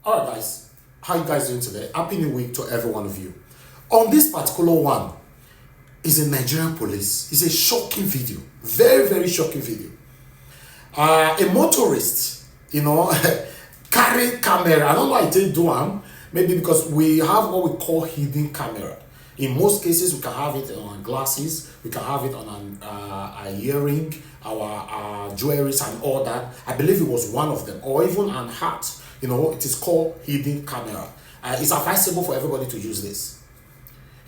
All right, guys, how you guys doing today? Happy New Week to every one of you. On this particular one is a Nigerian police. It's a shocking video, very, very shocking video. A motorist, carry camera. I don't know why they do them. Maybe because we have what we call hidden camera. In most cases, we can have it on our glasses, we can have it on our earring, our jewelries and all that. I believe it was one of them, or even on hat. It is called hidden camera. It's advisable for everybody to use this.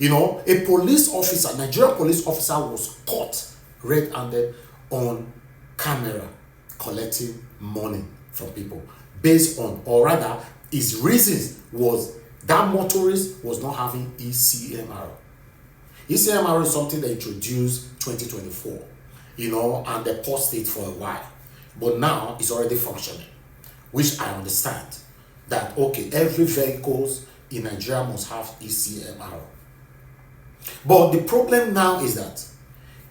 A police officer, Nigerian police officer, was caught red-handed on camera collecting money from people based on, or rather, his reasons was that motorist was not having E-CMR. E-CMR is something they introduced 2024, and they paused it for a while. But now it's already functioning, which I understand that, okay, every vehicles in Nigeria must have E-CMR. But the problem now is that,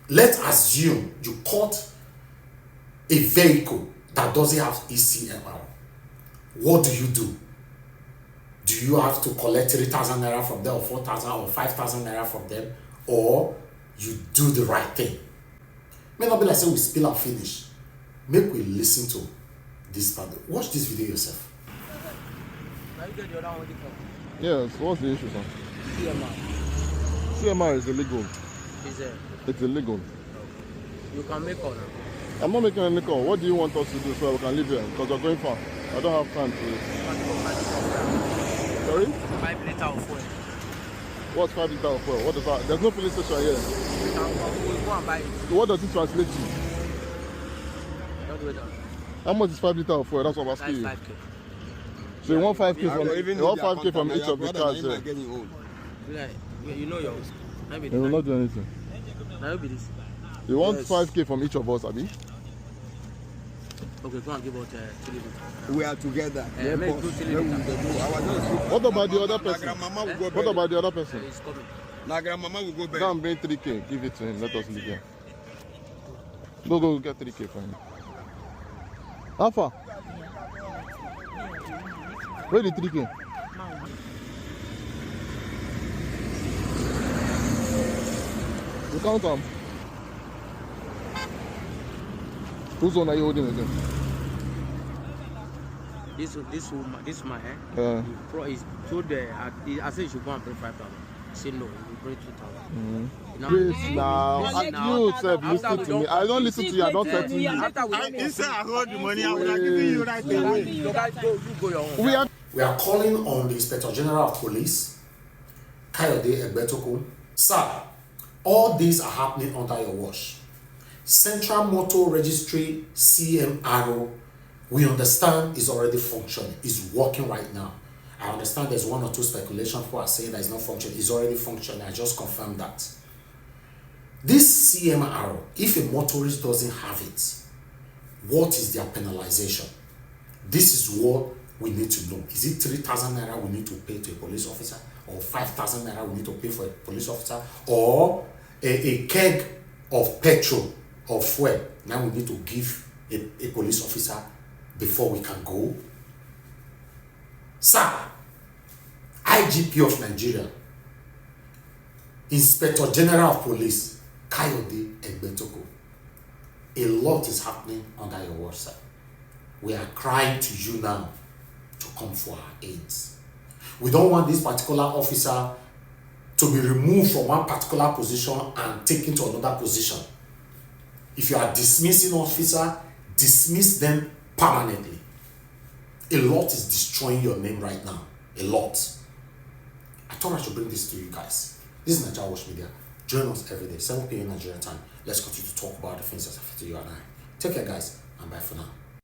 let's assume you caught a vehicle that doesn't have E-CMR. What do? Do you have to collect 3,000 naira from them, or 4,000 or 5,000 naira from them, or you do the right thing? May not be like say we spill and finish. Make we listen to this part. Watch this video yourself. Yes, what's the issue, sir? CMR. CMR is illegal. Is it? It's illegal. You can make call now. I'm not making any call. What do you want us to do so we can leave here? Because we're going far. I don't have time to. Sorry? 5 liters of fuel. What's 5 liters of fuel? What is that? There's no police station here. We'll go and buy it. So what does it translate to? Don't do it now. How much is 5 liters of fuel? That's what I'm asking you. That's 5K. So you want 5K from each of the cars here? Like, you know yours. They will not do anything. Now be this. You want 5K from each of us, Abi? Okay, go and give out 3 liters. We are together. Let's do 3 liters. What about the other person? What about the other person? He's coming. Now grandmama will go back. Go and bring 3K. Give it to him. Let us leave here. Go get 3K for him. Alpha. Where the 3K? You count them. Whose one are you holding again? This man, Yeah. He told I said you should go and bring 5,000. He said no, you bring 2,000. Please now, you said listen to me. I don't listen to you. I don't threaten you. Instead I hold the money, I would have given you right away. You guys go your own. We are calling on the Inspector General of Police, Kayode Egbetokun. Sir, all these are happening under your watch. Central Motor Registry, CMR, we understand is already functioning, is working right now. I understand there's one or two speculations who are saying that it's not functioning. It's already functioning. I just confirmed that. This CMR, if a motorist doesn't have it, what is their penalization? This is what we need to know. Is it 3,000 naira we need to pay to a police officer, or 5,000 naira we need to pay for a police officer, or a keg of petrol or fuel now we need to give a police officer before we can go? Sir, IGP of Nigeria, Inspector General of Police, Kayode Egbetokun, a lot is happening under your watch, sir. We are crying to you now to come for our aids. We don't want this particular officer to be removed from one particular position and taken to another position. If you are dismissing officer, dismiss them permanently. A lot is destroying your name right now. A lot. I thought I should bring this to you guys. This is Nigerian Watch Media. Join us every day, 7 p.m. Nigerian time. Let's continue to talk about the things that affect you and I. Take care, guys, and bye for now.